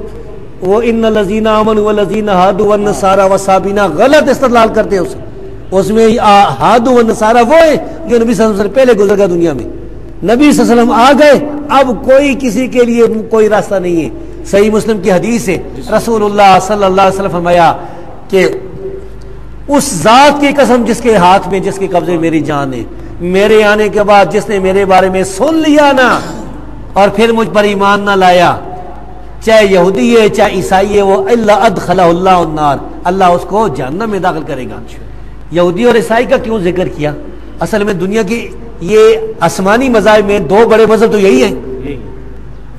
وہ ان الذین آمنوا والذین ہادوا والنصارى والصابین غلط استدلال کرتے ہیں, اس میں ہادوا والنصارى وہ ہے جو نبی صلی اللہ علیہ وسلم پہلے گزر گیا دنیا میں. نبی صلی اللہ علیہ وسلم آ گئے, اب کوئی کسی کے لیے کوئی راستہ نہیں ہے. صحیح مسلم کی حدیث ہے, رسول اللہ صلی اللہ علیہ وسلم فرمایا کہ اس ذات کی قسم جس کے ہاتھ میں, جس کے قبضے میں میری جان ہے, میرے آنے کے بعد جس نے میرے بارے میں سن لیا نا اور پھر مجھ پر ایمان نہ لایا, چاہے یہودی ہے چاہے عیسائی ہے, وہ اللہ ادخلہ اللہ النار, اللہ اس کو جہنم میں داخل کرے گا. یہودی اور عیسائی کا کیوں ذکر کیا؟ اصل میں دنیا کی یہ آسمانی مذاہب میں 2 بڑے مذہب تو یہی ہیں,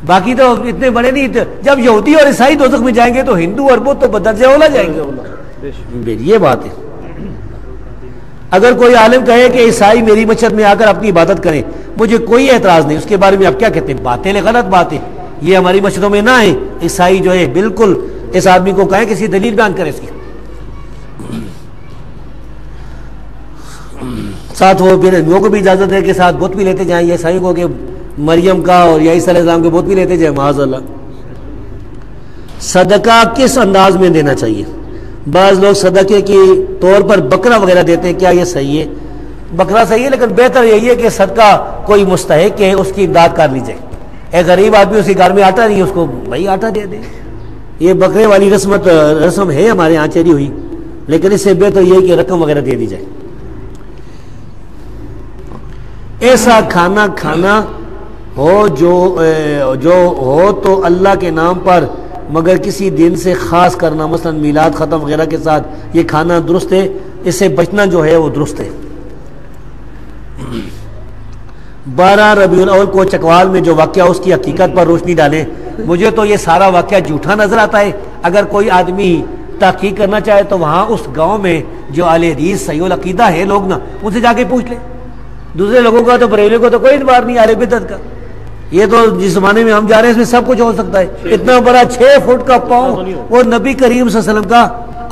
باقی تو اتنے بڑے نہیں. جب یہودی اور عیسائی دوزخ میں جائیں گے تو ہندو اور بدھ تو بدرجہ اولا جائیں گے. یہ بات ہے. اگر کوئی عالم کہے کہ عیسائی میری مسجد میں آ کر اپنی عبادت کریں, مجھے کوئی اعتراض نہیں. اس کے بارے میں آپ کیا کہتے ہیں؟ باطل ہے, غلط بات ہے. یہ ہماری مسجدوں میں نہ ہے. عیسائی جو ہے بالکل اس آدمی کو کہیں کسی دلیل بیان کرے اس کی. ساتھ وہ ہندوؤں کو بھی اجازت ہے کہ ساتھ بت بھی لیتے جائیں, یہ عیسائیوں کو کہ مریم کا اور عیسیٰ علیہ السلام کے بت بھی لیتے جائیں, معاذ اللہ. صدقہ کس انداز میں دینا چاہیے؟ بعض لوگ صدقے کے طور پر بکرا وغیرہ دیتے ہیں, کیا یہ صحیح ہے؟ بکرا صحیح ہے, لیکن بہتر یہی ہے کہ صدقہ کوئی مستحق ہے اس کی امداد کر لی جائے. ایک غریب آدمی اس کے گھر میں آٹا نہیں ہے, اس کو بھائی آٹا دے دے. یہ بکرے والی رسم ہے ہمارے یہاں چلی ہوئی, لیکن اس سے بہتر یہ ہے کہ رقم وغیرہ دے دی جائے. ایسا کھانا ہو جو ہو تو اللہ کے نام پر مگر کسی دن سے خاص کرنا, مثلا میلاد ختم وغیرہ کے ساتھ, یہ کھانا درست ہے؟ اس سے بچنا جو ہے وہ درست ہے. 12 ربیع الاول کو چکوال میں جو واقعہ اس کی حقیقت پر روشنی ڈالیں. مجھے تو یہ سارا واقعہ جھوٹا نظر آتا ہے. اگر کوئی آدمی تحقیق کرنا چاہے تو وہاں اس گاؤں میں جو اہل حدیث صحیح العقیدہ ہے لوگ نا, ان سے جا کے پوچھ لیں. دوسرے لوگوں کا تو بریلویوں کو تو کوئی اعتبار نہیں اہل بدعت کا. یہ تو جس زمانے میں ہم جا رہے ہیں اس میں سب کچھ ہو سکتا ہے. اتنا بڑا 6 فٹ کا پاؤں, وہ نبی کریم صلی اللہ علیہ وسلم کا.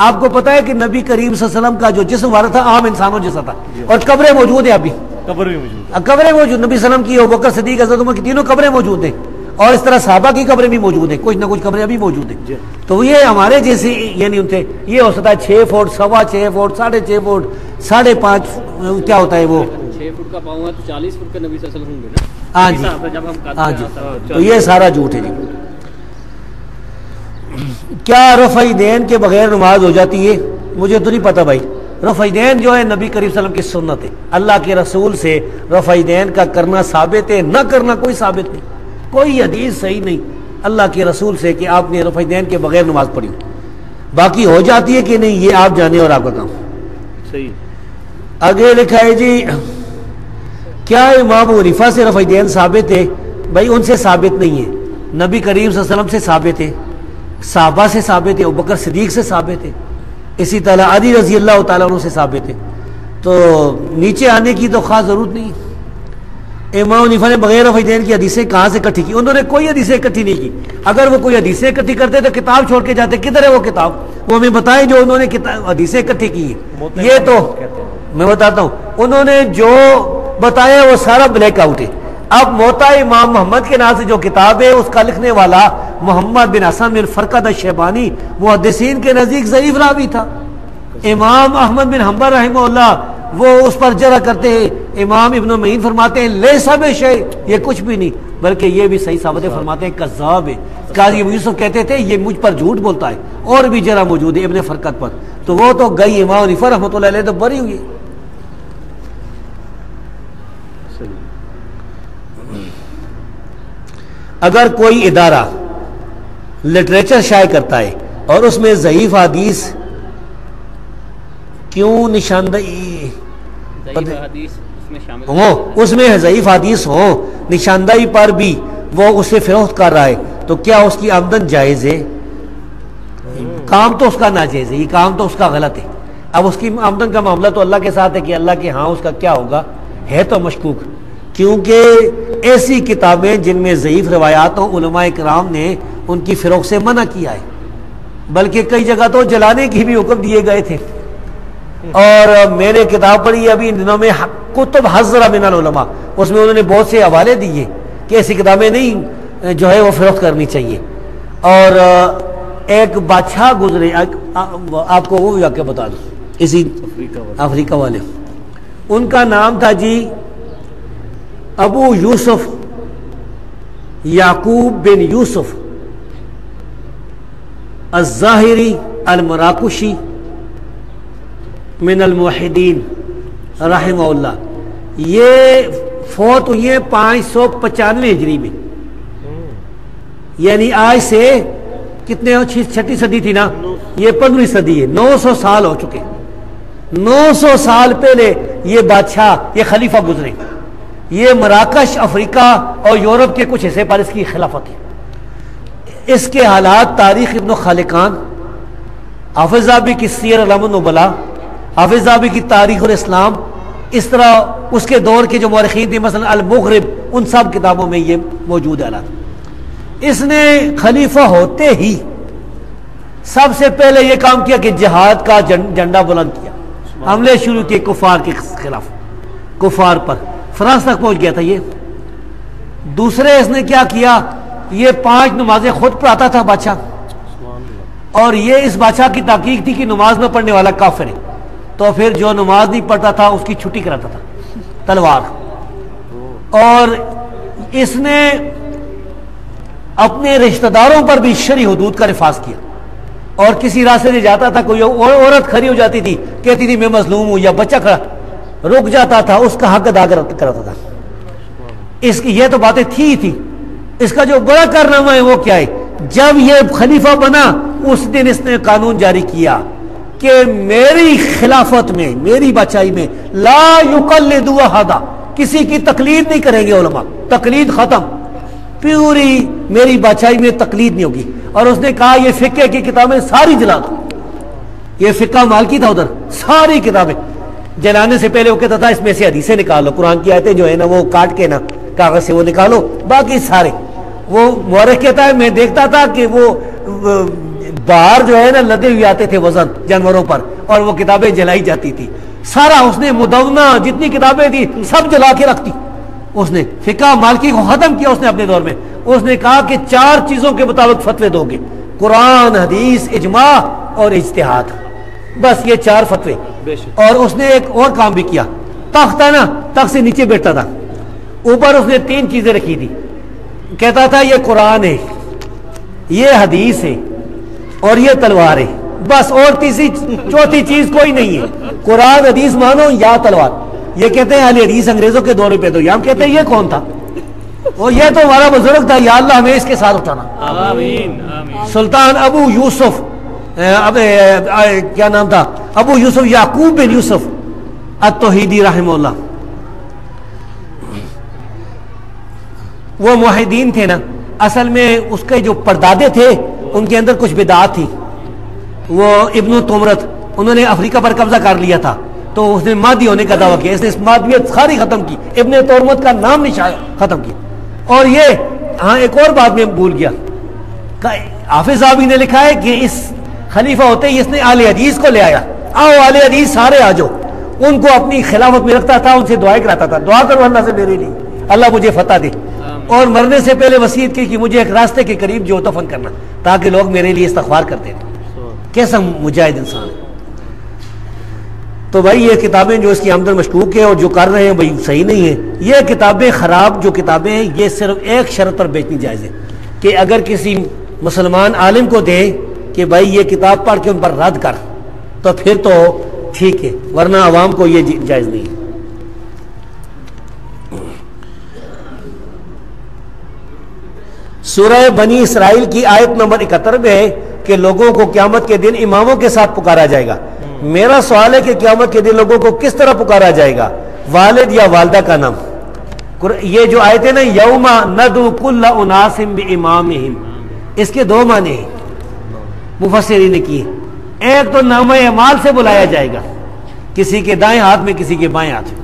آپ کو پتا ہے کہ نبی کریم صلی اللہ علیہ وسلم کا جو جسم والا تھا عام انسانوں جیسا تھا, اور قبریں موجود ہیں ابھی. قبریں موجود, نبی صلی اللہ علیہ وسلم کی, ابوبکر صدیق حضرت عمر کی تینوں قبریں موجود ہیں. اور اس طرح صحابہ کی قبریں بھی موجود ہیں، کچھ نہ کچھ قبریں ابھی موجود ہیں. تو یہ ہمارے جیسے یعنی ان سے یہ ہو سکتا ہے 6 فٹ 6.25 فٹ 6.5 فٹ 5.5 کیا ہوتا ہے وہ 6 فٹ کا پاؤں ہے تو 40 فٹ کا نبی صلی اللہ علیہ وسلم ہوں گے نا. ہاں جی جب ہم ہاں کرتے جی. ہیں تو یہ سارا جھوٹ ہے جی. کیا رفع دین کے بغیر نماز ہو جاتی ہے؟ مجھے تو نہیں پتہ بھائی. رفع دین جو ہے نبی کریم صلی اللہ علیہ وسلم کی سنت ہے، اللہ کے رسول سے رفع دین کا کرنا ثابت ہے، نہ کرنا کوئی ثابت نہیں، کوئی حدیث صحیح نہیں اللہ کے رسول سے کہ آپ نے رفع دین کے بغیر نماز پڑھی. باقی ہو جاتی ہے کہ نہیں یہ آپ جانے اور آپ کا کام. صحیح. آگے لکھا ہے جی کیا امام ابو حنیفہ سے رفع دین ثابت ہے؟ بھائی ان سے ثابت نہیں ہے، نبی کریم صلی اللہ علیہ وسلم سے ثابت ہے، صحابہ سے ثابت ہے، ابوبکر صدیق سے ثابت ہے، اسی طرح علی رضی اللہ تعالیٰ عنہ سے ثابت ہے. تو نیچے آنے کی تو خاص ضرورت نہیں. امام حنیفہ نے بغیر رفع دین کی حدیثیں کہاں سے اکٹھی کی؟ انہوں نے کوئی حدیثیں اکٹھی نہیں کی. اگر وہ کوئی حدیثیں اکٹھی کرتے تو کتاب چھوڑ کے جاتے. کدھر ہے وہ کتاب؟ وہ ہمیں بتائیں جو انہوں نے حدیثیں اکٹھی کی ہیں. یہ تو میں بتاتا ہوں، انہوں نے جو بتایا وہ سارا بلیک آؤٹ ہے. اب موطا امام محمد کے نام سے جو کتاب ہے اس کا لکھنے والا محمد بن حسن بن فرقد الشیبانی محدثین کے نزدیک ضعیف راوی تھا. امام احمد بن حنبل رحمہ اللہ وہ اس پر جرح کرتے ہیں. امام ابن معین فرماتے ہیں لیسا بشیء، یہ کچھ بھی نہیں، بلکہ یہ بھی صحیح ثابت ہے، فرماتے ہیں کذاب ہے. قاضی ابو یوسف کہتے تھے یہ مجھ پر جھوٹ بولتا ہے. اور بھی جرح موجود ہے ابن فرقد پر. تو وہ تو گئی امام حنیفہ رحمۃ اللہ علیہ تو بری ہوئی. اگر کوئی ادارہ لٹریچر شائع کرتا ہے اور اس میں ضعیف حدیث کیوں نشاندہی اس میں ضعیف حدیث ہو نشاندہی پر بھی وہ اسے فروخت کر رہا ہے تو کیا اس کی آمدن جائز ہے؟ کام تو اس کا ناجائز ہے، یہ کام تو اس کا غلط ہے. اب اس کی آمدن کا معاملہ تو اللہ کے ساتھ ہے کہ اللہ کے ہاں اس کا کیا ہوگا، ہے تو مشکوک. کیونکہ ایسی کتابیں جن میں ضعیف روایات ہوں علماء کرام نے ان کی فروخت سے منع کیا ہے، بلکہ کئی جگہ تو جلانے کی بھی حکم دیے گئے تھے. اور میں نے کتاب پڑھی ابھی ان دنوں میں کتب حضرہ من العلماء، اس میں انہوں نے بہت سے حوالے دیے کہ ایسی کتابیں نہیں جو ہے وہ فروخت کرنی چاہیے. اور ایک بادشاہ گزرے، آپ کو وہ جا کے بتا دوں، اسی افریقہ والے، ان کا نام تھا جی ابو یوسف یعقوب بن یوسف الظاہری المراکشی من الموحدین رحمہ اللہ. یہ فوت ہوئی ہے 595 ہجری میں، یعنی آج سے کتنے 6 صدی تھی نا، یہ 15ویں صدی ہے. 900 سال ہو چکے. 900 سال پہلے یہ بادشاہ، یہ خلیفہ گزرے. یہ مراکش افریقہ اور یورپ کے کچھ حصے پر اس کی خلافت ہے. اس کے حالات تاریخ ابن خالقان، حافظ ذہبی کی سیر اعلام النبلاء، حافظ ذہبی کی تاریخ الاسلام، اس طرح اس کے دور کے جو مورخین تھے مثلا المغرب، ان سب کتابوں میں یہ موجود ہے حالات. اس نے خلیفہ ہوتے ہی سب سے پہلے یہ کام کیا کہ جہاد کا جھنڈا بلند کیا، حملے شروع کیے کفار کے خلاف، کفار پر. فرانس تک پہنچ گیا تھا یہ. دوسرے اس نے کیا کیا، یہ 5 نمازیں خود پڑھاتا تھا بادشاہ، اور یہ اس بادشاہ کی تحقیق تھی کہ نماز نہ پڑھنے والا کافر ہے. تو پھر جو نماز نہیں پڑھتا تھا اس کی چھٹی کراتا تھا تلوار. اور اس نے اپنے رشتہ داروں پر بھی شرعی حدود کا نفاذ کیا. اور کسی راستے سے جاتا تھا، کوئی عورت کھڑی ہو جاتی تھی، کہتی تھی میں مظلوم ہوں، یا بچہ کھڑا رک جاتا تھا، اس کا حق ادا کراتا تھا. اس کی یہ تو باتیں تھی. اس کا جو بڑا کارنامہ ہے وہ کیا ہے، جب یہ خلیفہ بنا اس دن اس نے قانون جاری کیا کہ میری خلافت میں، میری بادشاہی میں لا یقلدوا احدا، کسی کی تقلید نہیں کریں گے علماء، تقلید ختم، پوری میری بادشاہی میں تقلید نہیں ہوگی. اور اس نے کہا یہ فقہ کی کتابیں ساری جلا دو. یہ فقہ مالکی تھا ادھر، ساری کتابیں جلانے سے پہلے وہ کہتا تھا اس میں سے حدیثیں نکالو، قرآن کی آیتیں جو ہے نا وہ کاٹ کے نا کاغذ سے وہ نکالو، باقی سارے. وہ مورخ کہتا ہے میں دیکھتا تھا کہ وہ باہر جو ہے نا لدے ہوئے آتے تھے وزن جانوروں پر، اور وہ کتابیں جلائی جاتی تھی. سارا اس نے مدونہ جتنی کتابیں تھی سب جلا کے رکھتی. اس نے فقہ مالکی کو ختم کیا اس نے اپنے دور میں. اس نے کہا کہ 4 چیزوں کے مطابق فتوے دو گے، قرآن، حدیث، اجماع اور اجتہاد، بس یہ 4 فتوے۔ اور اس نے ایک اور کام بھی کیا، تخت ہے نا، تخت سے نیچے بیٹھتا تھا، اوپر اس نے 3 چیزیں رکھی تھی، کہتا تھا یہ قرآن ہے، یہ حدیث ہے اور یہ تلوار ہے، بس اور تیسری چوتھی چیز کوئی نہیں ہے، قرآن حدیث مانو یا تلوار۔ یہ کہتے ہیں اہل حدیث انگریزوں کے دور پہ، تو ہم کہتے ہیں یہ کون تھا؟ اور یہ تو ہمارا بزرگ تھا، یا اللہ ہمیں اس کے ساتھ اٹھانا۔ آمین سلطان ابو یوسف، کیا نام تھا، ابو یوسف یعقوب بن یوسف التوحیدی رحمہ اللہ، وہ موحدین تھے نا، اصل میں اس کے جو پردادے تھے ان کے اندر کچھ بدعات تھی۔ وہ ابن تمرت، انہوں نے افریقہ پر قبضہ کر لیا تھا، تو اس نے مادی ہونے کا دعویٰ کیا، اس نے اس مادیت ساری ختم کی، ابن تورمت کا نام نشان ختم کیا۔ اور یہ ہاں ایک اور بات میں بھول گیا، حافظ صاحب نے لکھا ہے کہ اس خلیفہ ہوتے ہی اس نے اہل حدیث کو لے آیا، آؤ اہل حدیث سارے آ جاؤ، ان کو اپنی خلافت میں رکھتا تھا، ان سے دعائیں کراتا تھا، دعا کرو اللہ سے میرے لیے اللہ مجھے فتح دے، اور مرنے سے پہلے وصیت کی کہ مجھے ایک راستے کے قریب جو دفن کرنا تاکہ لوگ میرے لیے استغفار کرتے ہیں۔ کیسا مجاہد انسان ہے۔ تو بھائی یہ کتابیں جو اس کی آمدن مشکوک ہے اور جو کر رہے ہیں بھائی صحیح نہیں ہے، یہ کتابیں خراب جو کتابیں ہیں یہ صرف ایک شرط پر بیچنی جائز ہے کہ اگر کسی مسلمان عالم کو دے کہ بھائی یہ کتاب پڑھ کے ان پر رد کر تو پھر تو ٹھیک ہے، ورنہ عوام کو یہ جائز نہیں ہے۔ سورہ بنی اسرائیل کی آیت نمبر 71 میں ہے کہ لوگوں کو قیامت کے دن اماموں کے ساتھ پکارا جائے گا۔ میرا سوال ہے کہ قیامت کے دن لوگوں کو کس طرح پکارا جائے گا، والد یا والدہ کا نام؟ یہ جو آیت ہے نا، یوم ندعو کل اناس بامامہم، اس کے 2 معنی ہیں مفسرین نے کی۔ ایک تو نام اعمال سے بلایا جائے گا، کسی کے دائیں ہاتھ میں کسی کے بائیں ہاتھ میں،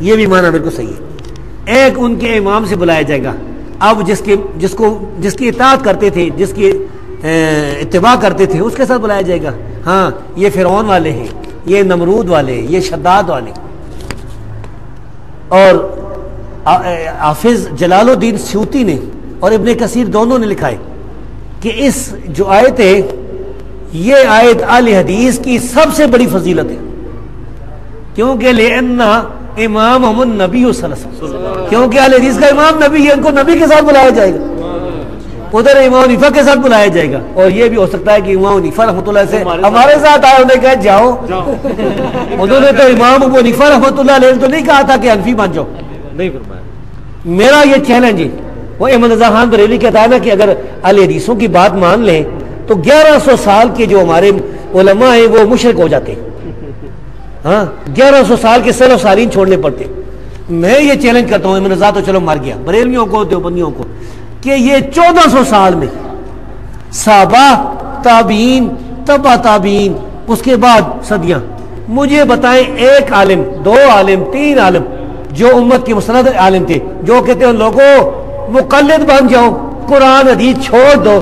یہ بھی معنی بالکل صحیح ہے۔ ایک ان کے امام سے بلایا جائے گا، اب جس کی اطاعت کرتے تھے، جس کی اتباع کرتے تھے اس کے ساتھ بلایا جائے گا۔ ہاں یہ فرعون والے ہیں، یہ نمرود والے ہیں، یہ شداد والے۔ اور حافظ جلال الدین سیوطی نے اور ابن کثیر دونوں نے لکھا ہے کہ اس جو آیت ہے یہ آیت اہل حدیث کی سب سے بڑی فضیلت ہے، کیونکہ لأن امام النبی صلی اللہ علیہ وسلم، کیونکہ اہل حدیث کا امام نبی ہے، ان کو نبی کے ساتھ بلایا جائے گا، ادھر امام حنیفہ کے ساتھ بلایا جائے گا۔ اور یہ بھی ہو سکتا ہے کہ امام حنیفہ رحمۃ اللہ سے ہمارے ساتھ آئے، انہیں کہا جاؤ، انہوں نے تو امام ابو حنیفہ رحمۃ اللہ علیہ تو نہیں کہا تھا کہ حنفی بن جاؤ، نہیں فرمایا۔ میرا یہ چیلنج ہے، وہ احمد رضا خان بریلوی کہتا ہے نا کہ اگر اہل حدیثوں کی بات مان لیں تو 1100 سال کے جو ہمارے علماء ہیں وہ مشرک ہو جاتے ہیں، ہاں 1100 سال کے سلف سالین چھوڑنے پڑتے۔ میں یہ چیلنج کرتا ہوں، احمد رضا تو چلو مر گیا، بریلویوں کو دیوبندیوں کو، کہ یہ 1400 سال میں صحابہ، تابعین، تبع تابعین، اس کے بعد صدیاں، مجھے بتائیں ایک عالم، 2 عالم، 3 عالم جو امت کے مستند عالم تھے جو کہتے ہیں لوگوں مقلد بن جاؤ، قرآن حدیث چھوڑ دو،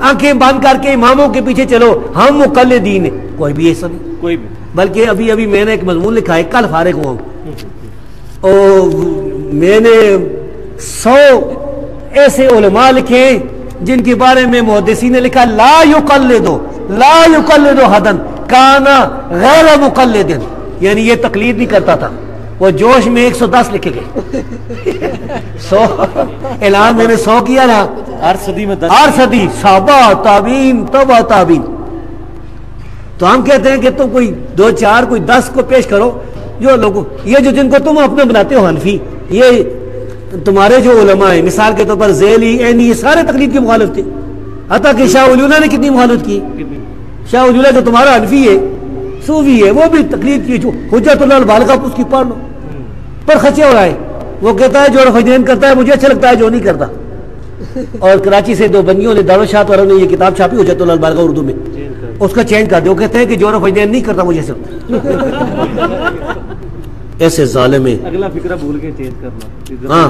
آنکھیں بند کر کے اماموں کے پیچھے چلو، ہم مقلدین ہیں، کوئی بھی ایسا نہیں، کوئی بھی۔ بلکہ ابھی میں نے ایک مضمون لکھا ہے، کل فارغ ہوا ہوں، اور میں نے 100 ایسے علماء لکھے جن کے بارے میں محدثین نے لکھا لا یقلد حدن کانا غیر مقلد، یعنی یہ تقلید نہیں کرتا تھا، وہ جوش میں 110 لکھے گئے 100 اعلان میں نے 100 کیا نا، ہر صدی میں 10، ہر صدی صحابہ، تابعین، تبع تابعین۔ تو ہم کہتے ہیں کہ تم کوئی 2 4 کوئی 10 کو پیش کرو، جو لوگوں یہ جو جن کو تم اپنے بناتے ہو حنفی، یہ تمہارے جو علماء ہیں مثال کے طور پر ذیلی، عینی، یہ سارے تقلید کے مخالف تھے، حتیٰ کہ شاہ ولی اللہ نے کتنی مخالفت کی، شاہ ولی اللہ جو تمہارا حنفی ہے، صوفی ہے، وہ بھی تقلید کی، جو حجت اللہ البالغہ اس کی پڑھ لو، پر خچے ہو رہا ہے، وہ کہتا ہے جو رفیدین کرتا ہے مجھے اچھا لگتا ہے، جو نہیں کرتا۔ اور کراچی سے 2 بندیوں نے، دارالشاہت والوں نے یہ کتاب چھاپی حجت اللہ البالغہ اردو میں، اس کا چینج کر دیا، وہ کہتے ہیں کہ جو رفیدین نہیں کرتا مجھے اچھا ایسے ظالم ہیں۔ اگلا فکرہ بھول کے چینج کرنا۔ ہاں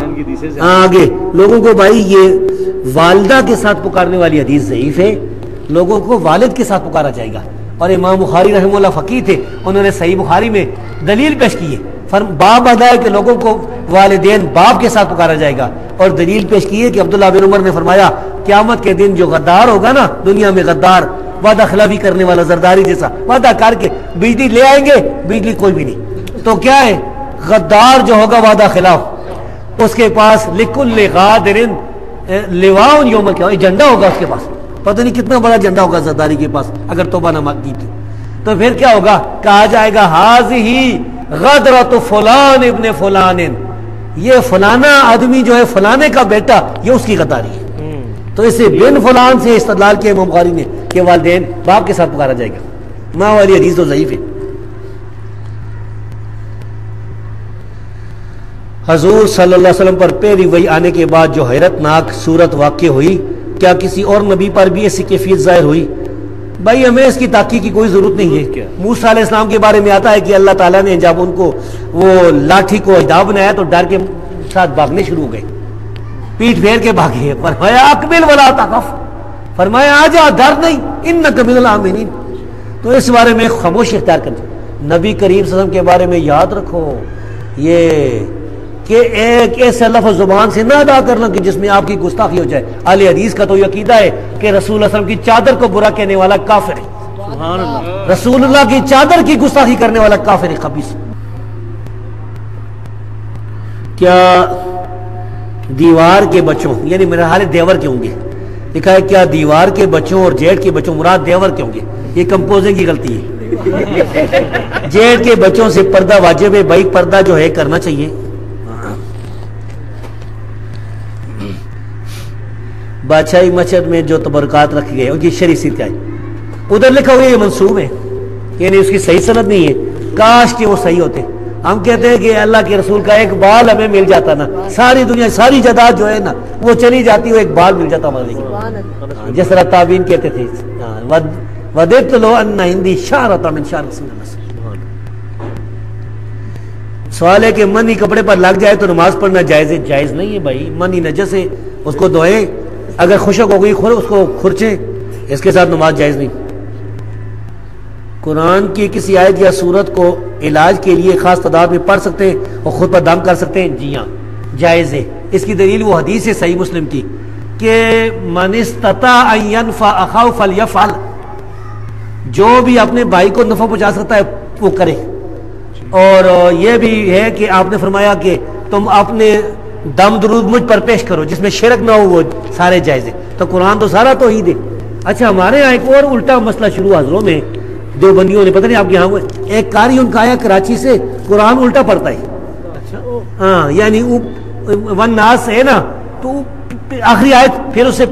آگے لوگوں کو بھائی یہ والدہ کے ساتھ پکارنے والی حدیث ضعیف ہے، لوگوں کو والد کے ساتھ پکارا جائے گا۔ اور امام بخاری رحمہ اللہ فقیہ تھے، انہوں نے صحیح بخاری میں دلیل پیش کی ہے، باب ادا ہے کہ لوگوں کو والدین باپ کے ساتھ پکارا جائے گا. اور دلیل پیش کی ہے کہ عبداللہ بن عمر نے فرمایا قیامت کے دن جو غدار ہوگا نا, دنیا میں غدار, وعدہ خلافی کرنے والا, زرداری جیسا وعدہ کر کے بجلی لے آئیں گے, بجلی کوئی بھی نہیں. تو کیا ہے غدار جو ہوگا وعدہ خلاف, اس کے پاس لکل غادر لواء یوم القیامہ, جھنڈا ہوگا اس کے پاس, پتہ نہیں کتنا بڑا جھنڈا ہوگا زرداری کے پاس اگر توبہ نہ کی تھی. تو پھر کیا ہوگا, کہا جائے گا ہذہ غدرۃ فلان ابن فلان, یہ فلانا آدمی جو ہے فلانے کا بیٹا, یہ اس کی غداری ہے. تو اسے بن فلان سے استدلال کیا امام بخاری نے کہ والدین باپ کے ساتھ پکارا جائے گا. ماں والی حدیث تو ضعیف ہے. حضور صلی اللہ علیہ وسلم پر پہلی وحی آنے کے بعد جو حیرت ناک صورت واقع ہوئی, کیا کسی اور نبی پر بھی ایسی کیفیت ظاہر ہوئی؟ بھائی ہمیں اس کی تحقیق کی کوئی ضرورت نہیں ہے. موسیٰ علیہ السلام کے بارے میں آتا ہے کہ اللہ تعالیٰ نے جب ان کو وہ لاٹھی کو اجدا بنایا تو ڈر کے ساتھ بھاگنے شروع ہو گئے, پیٹ پھیر کے بھاگے. فرمایا اقبل ولا تخف, فرمایا آجا ڈر نہیں, انک من الآمنین. تو اس بارے میں خاموشی اختیار کر. نبی کریم صلی اللہ علیہ وسلم کے بارے میں یاد رکھو یہ کہ ایک ایسا لفظ زبان سے نہ ادا کرنا کہ جس میں آپ کی گستاخی ہو جائے. اہل حدیث کا تو یہ عقیدہ ہے کہ رسول اللہ صلی اللہ علیہ وسلم کی چادر کو برا کہنے والا کافر ہے, سبحان اللہ, رسول اللہ کی چادر کی گستاخی کرنے والا کافر ہے, خبیث. کیا دیوار کے بچوں, یعنی میرا حال دیور کے ہوں گے, لکھا ہے کیا دیوار کے بچوں اور جیٹ کے بچوں مراد دیور کے ہوں گے؟ یہ کمپوزنگ کی غلطی ہے. جیٹ کے بچوں سے پردہ واجب ہے بھائی, پردہ جو ہے کرنا چاہیے. بادشاہی مسجد میں جو تبرکات رکھے گئے ان کی شرعی صورت کیا ہے؟ ادھر لکھا ہوا یہ منسوب ہے, یعنی اس کی صحیح سند نہیں ہے. کاش کہ وہ صحیح ہوتے. ہم کہتے ہیں کہ اللہ کے رسول کا ایک بال ہمیں مل جاتا نا, ساری دنیا ساری جائیداد جو ہے نا وہ چلی جاتی, وہ ایک بال مل جاتا ہمارے, جس طرح تابعین کہتے تھے وددت لو ان عندی شعرۃ من شعر رسول اللہ. سوال ہے کہ منی کپڑے پر لگ جائے تو نماز پڑھنا جائز ہے؟ جائز نہیں ہے بھائی, منی نجس ہے, اس کو دھوئیں, اگر خشک ہو گئی اس کو کھرچیں, اس کے ساتھ نماز جائز نہیں. قرآن کی کسی آیت یا سورت کو علاج کے لیے خاص تعداد میں پڑھ سکتے ہیں اور خود پر دم کر سکتے ہیں؟ جی ہاں جائز ہے. اس کی دلیل وہ حدیث ہے صحیح مسلم کی کہ من استطاع ان ينفع اخاه فليفعل, جو بھی اپنے بھائی کو نفع پہنچا سکتا ہے وہ کرے. اور یہ بھی ہے کہ آپ نے فرمایا کہ تم اپنے دم درود مجھ پر پیش کرو, جس میں شرک نہ ہو, وہ سارے جائز ہیں. تو قرآن تو سارا توحید ہے. اچھا ہمارے یہاں ایک اور الٹا مسئلہ شروع حضروں میں, دو بندیوں نے, پتہ نہیں آپ کے یہاں, ایک قاری ان کا آیا کراچی سے, قرآن الٹا پڑھتا ہے. ہاں یعنی والناس ہے نا, تو آخری آیت پھر اس سے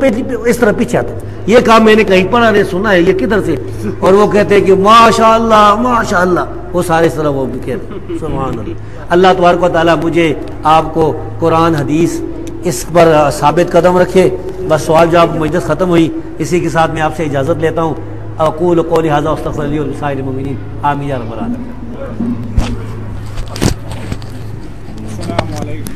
اس طرح پیچھے آتا. یہ کام میں نے کہیں پڑھا نہیں سنا ہے, یہ کدھر سے, اور وہ کہتے ہیں کہ ماشاءاللہ ماشاءاللہ, وہ سارے اس طرح وہ بھی کہتے ہیں. سبحان اللہ. اللہ تبارک و تعالیٰ مجھے آپ کو قرآن حدیث اس پر ثابت قدم رکھے. بس سوال جواب مجلس ختم ہوئی, اسی کے ساتھ میں آپ سے اجازت لیتا ہوں. اقول قولی ھذا واستغفر لی ولسائر المؤمنین, آمین یا رب العالمین. السلام علیکم.